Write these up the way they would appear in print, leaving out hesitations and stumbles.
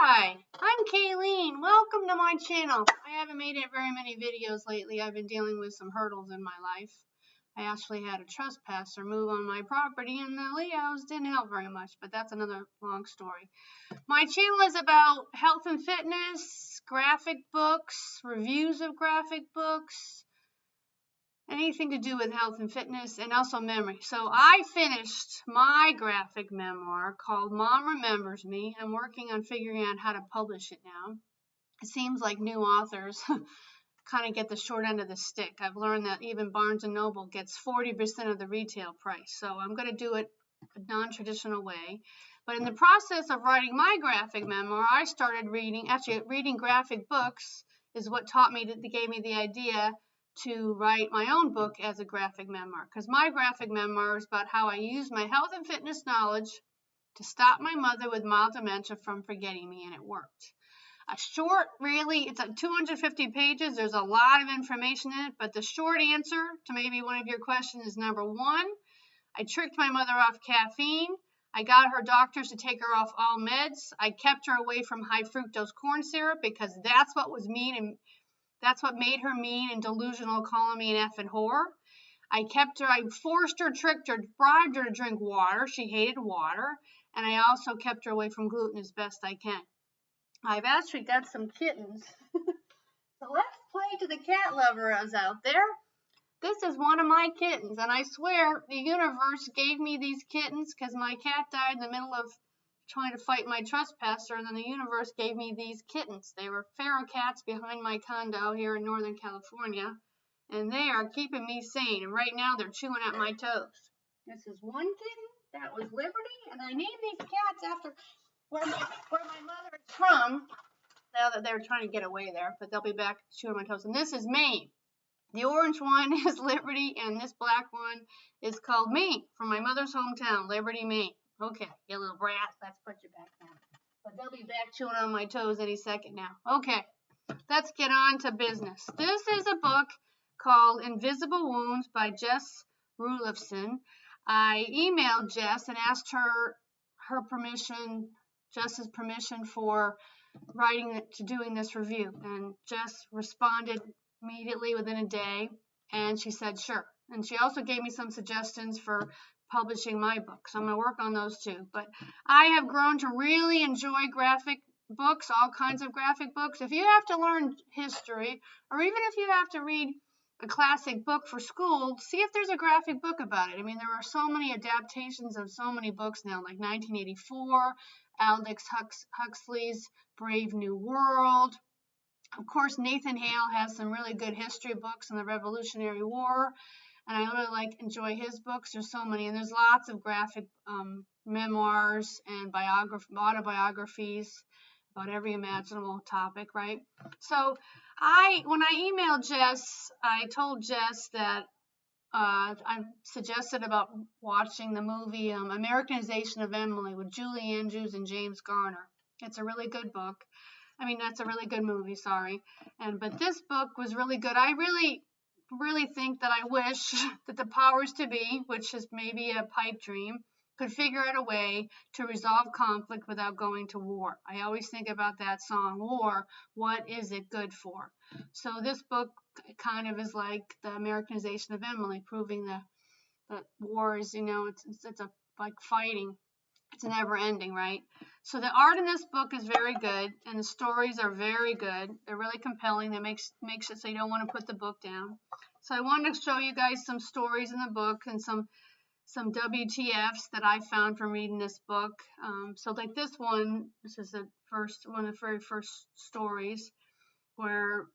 Hi, I'm Kayleen. Welcome to my channel. I haven't made it very many videos lately. I've been dealing with some hurdles in my life. I actually had a trespasser move on my property and the Leos didn't help very much, but that's another long story. My channel is about health and fitness, graphic books, reviews of graphic books, anything to do with health and fitness, and also memory. So I finished my graphic memoir called Mom Remembers Me. I'm working on figuring out how to publish it now. It seems like new authors kind of get the short end of the stick. I've learned that even Barnes & Noble gets 40% of the retail price. So I'm going to do it a non-traditional way. But in the process of writing my graphic memoir, I started reading graphic books is what gave me the idea to write my own book as a graphic memoir, because my graphic memoir is about how I use my health and fitness knowledge to stop my mother with mild dementia from forgetting me, and it worked. A short, really, it's 250 pages. There's a lot of information in it, but the short answer to maybe one of your questions is number one, I tricked my mother off caffeine. I got her doctors to take her off all meds. I kept her away from high fructose corn syrup because that's what was mean and that's what made her mean and delusional, calling me an effing whore. I forced her, tricked her, bribed her to drink water. She hated water. And I also kept her away from gluten as best I can. I've actually got some kittens. So let's play to the cat lovers out there. This is one of my kittens. And I swear the universe gave me these kittens because my cat died in the middle of trying to fight my trespasser, and then the universe gave me these kittens. They were feral cats behind my condo here in Northern California, and they are keeping me sane. And right now they're chewing at my toes. This is one kitten. That was Liberty, and I named these cats after where my mother is from. Now that they're trying to get away there, but they'll be back chewing my toes. And this is Maine. The orange one is Liberty, and this black one is called Maine, from my mother's hometown, Liberty, Maine. Okay, you little brat, let's put you back down. But they'll be back chewing on my toes any second now. Okay, let's get on to business. This is a book called Invisible Wounds by Jess Ruliffson. I emailed Jess and asked her permission, Jess's permission for doing this review. And Jess responded immediately within a day, and she said sure. And she also gave me some suggestions for publishing my book, so I'm going to work on those too. But I have grown to really enjoy graphic books, all kinds of graphic books. If you have to learn history, or even if you have to read a classic book for school, see if there's a graphic book about it. I mean, there are so many adaptations of so many books now, like 1984, Aldous Huxley's Brave New World. Of course, Nathan Hale has some really good history books on the Revolutionary War, and I really enjoy his books. There's so many, and there's lots of graphic memoirs and autobiographies about every imaginable topic, right? So when I emailed Jess, I told Jess that I suggested about watching the movie Americanization of Emily with Julie Andrews and James Garner. It's a really good book. I mean, that's a really good movie, sorry. But this book was really good. I really think that I wish that the powers to be, which is maybe a pipe dream, could figure out a way to resolve conflict without going to war. I always think about that song, War, what is it good for? So this book kind of is like the Americanization of Emily, proving that war is, it's like fighting. It's never ending, right? So the art in this book is very good, and the stories are very good. They're really compelling. That makes it so you don't want to put the book down. So I wanted to show you guys some stories in the book and some WTFs that I found from reading this book. So like this is one of the very first stories where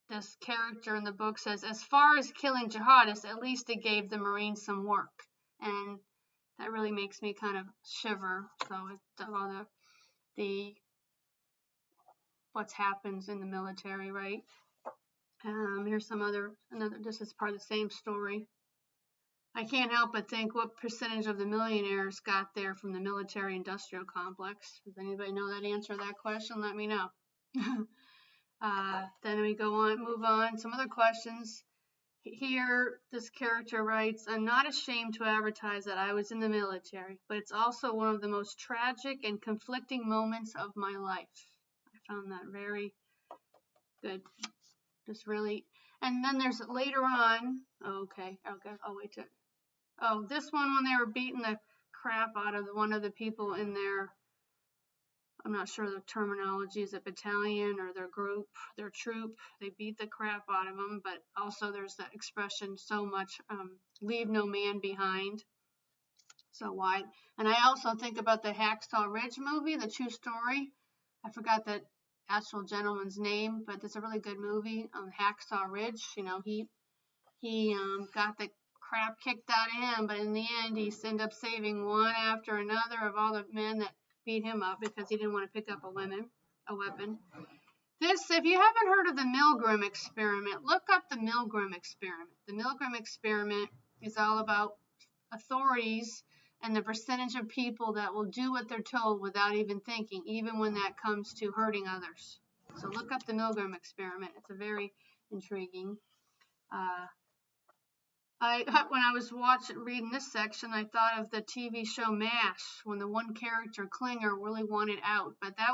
this character in the book says, as far as killing jihadists, at least it gave the Marines some work. And that really makes me kind of shiver. So it's all the what happens in the military, right? Here's this is part of the same story. I can't help but think what percentage of the millionaires got there from the military-industrial complex. Does anybody know that answer to that question? Let me know. Then we move on. Some other questions. Here, this character writes, I'm not ashamed to advertise that I was in the military, but it's also one of the most tragic and conflicting moments of my life. I found that very good. Just really, and then there's later on, okay, I'll wait till, oh, this one when they were beating the crap out of one of the people in their, I'm not sure the terminology, is it battalion or their group, their troop. They beat the crap out of them, but also there's that expression so much, leave no man behind. So why? And I also think about the Hacksaw Ridge movie, the true story. I forgot the actual gentleman's name, but it's a really good movie on Hacksaw Ridge. You know, he got the crap kicked out of him, but in the end, he ended up saving one after another of all the men that beat him up because he didn't want to pick up a weapon. This, if you haven't heard of the Milgram experiment, look up the Milgram experiment. The Milgram experiment is all about authorities and the percentage of people that will do what they're told without even thinking, even when that comes to hurting others. So look up the Milgram experiment. It's a very intriguing. When I was reading this section, I thought of the TV show MASH, when the one character, Klinger, really wanted out. But that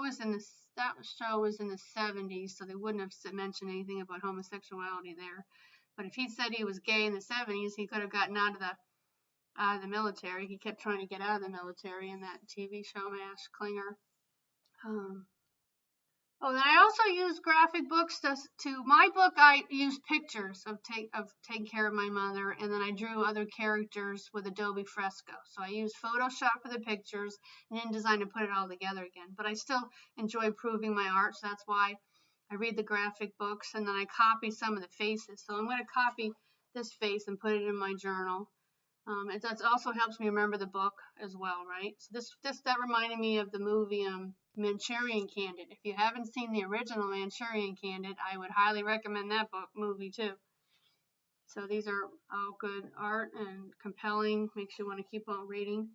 show was in the 70s, so they wouldn't have mentioned anything about homosexuality there. But if he said he was gay in the 70s, he could have gotten out of the military. He kept trying to get out of the military in that TV show MASH, Klinger. Then I also use graphic books my book. I used pictures of taking care of my mother, and then I drew other characters with Adobe Fresco. So I used Photoshop for the pictures and InDesign to put it all together again. But I still enjoy improving my art, so that's why I read the graphic books, and then I copy some of the faces. So I'm going to copy this face and put it in my journal. That also helps me remember the book as well, right? So that reminded me of the movie Manchurian Candidate. If you haven't seen the original Manchurian Candidate, I would highly recommend that movie too. So these are all good art and compelling, makes you want to keep on reading.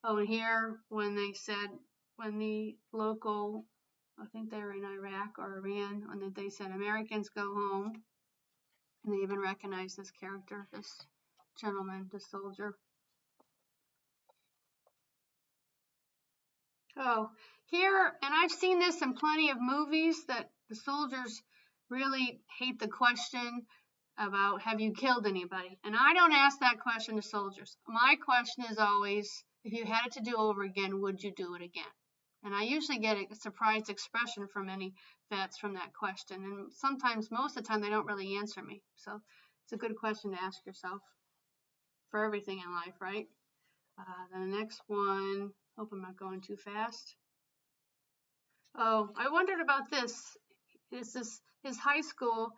Oh, and here when the local, I think they were in Iraq or Iran, when they said Americans go home, and they even recognized this character, this gentleman, the soldier. Oh, here, and I've seen this in plenty of movies, that the soldiers really hate the question about, have you killed anybody? And I don't ask that question to soldiers. My question is always, if you had it to do over again, would you do it again? And I usually get a surprised expression from any vets from that question. And sometimes, most of the time, they don't really answer me. So it's a good question to ask yourself for everything in life, right? Then the next one, hope I'm not going too fast. Oh, I wondered about this. His high school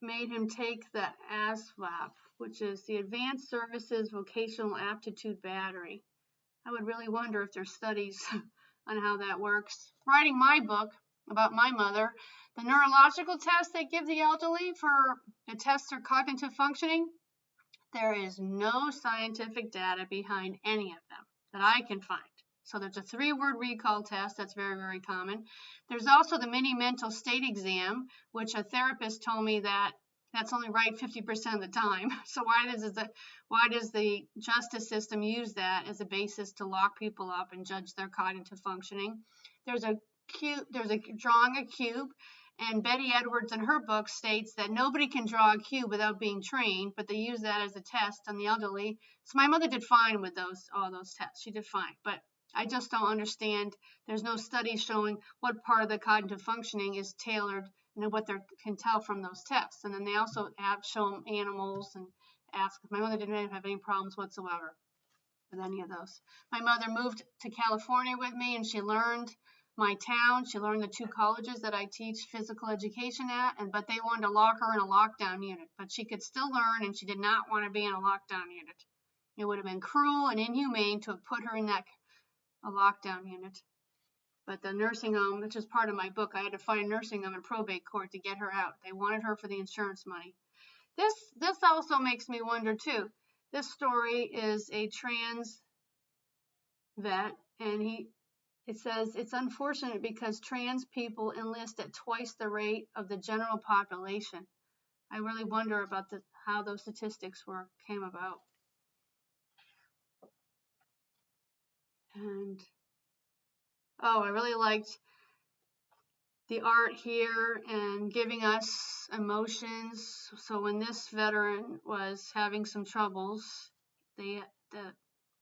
made him take the ASVAB, which is the Advanced Services Vocational Aptitude Battery. I would really wonder if there's studies on how that works. Writing my book about my mother, the neurological tests they give the elderly to test their cognitive functioning, there is no scientific data behind any of them that I can find. So there's a 3-word recall test that's very, very common. There's also the mini mental state exam, which a therapist told me that's only right 50% of the time. So why does the justice system use that as a basis to lock people up and judge their cognitive functioning? There's drawing a cube. And Betty Edwards in her book states that nobody can draw a cube without being trained, but they use that as a test on the elderly. So my mother did fine with all those tests. She did fine. But I just don't understand. There's no study showing what part of the cognitive functioning is tailored and what they can tell from those tests. And then they also have shown animals and ask. My mother didn't have any problems whatsoever with any of those. My mother moved to California with me, and she learned my town. She learned the 2 colleges that I teach physical education at, but they wanted to lock her in a lockdown unit. But she could still learn, and she did not want to be in a lockdown unit. It would have been cruel and inhumane to have put her in a lockdown unit. But the nursing home, which is part of my book, I had to fight a nursing home in probate court to get her out. They wanted her for the insurance money. This also makes me wonder too. This story is a trans vet, and it says it's unfortunate because trans people enlist at twice the rate of the general population. I really wonder about how those statistics came about. And oh, I really liked the art here and giving us emotions. So when this veteran was having some troubles, the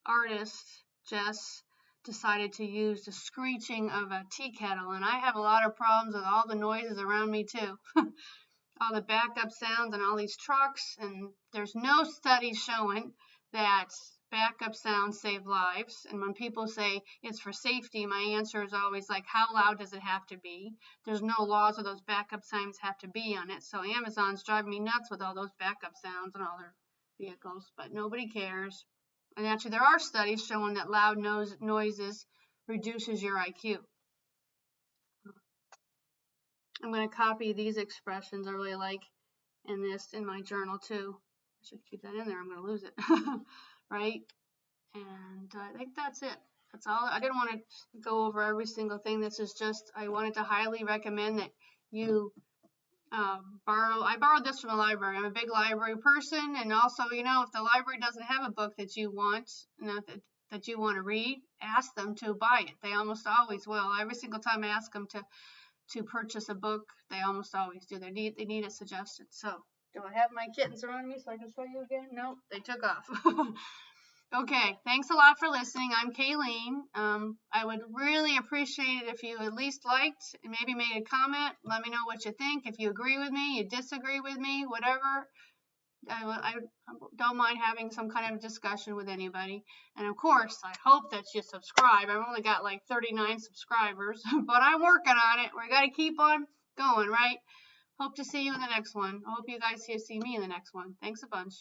artist, Jess, decided to use the screeching of a tea kettle. And I have a lot of problems with all the noises around me too. All the backup sounds and all these trucks, and there's no study showing that backup sounds save lives. And when people say it's for safety, my answer is always like, how loud does it have to be? There's no laws where those backup sounds have to be on it. So Amazon's driving me nuts with all those backup sounds on all their vehicles, but nobody cares. And actually, there are studies showing that loud noises reduces your IQ. I'm going to copy these expressions I really like in my journal too. I should keep that in there. I'm going to lose it. Right? And I think that's it. That's all. I didn't want to go over every single thing. This is just, I wanted to highly recommend that you I borrowed this from the library. I'm a big library person, and also, if the library doesn't have a book that you want, that you want to read, ask them to buy it. They almost always will. Every single time I ask them to purchase a book, they almost always do. They need a suggestion. So, do I have my kittens around me so I can show you again? Nope, they took off. Okay, thanks a lot for listening. I'm Kayleen. I would really appreciate it if you at least liked and maybe made a comment. Let me know what you think. If you agree with me, you disagree with me, whatever. I don't mind having some kind of discussion with anybody. And of course, I hope that you subscribe. I've only got like 39 subscribers, but I'm working on it. We got to keep on going, right? Hope to see you in the next one. I hope you guys see me in the next one. Thanks a bunch.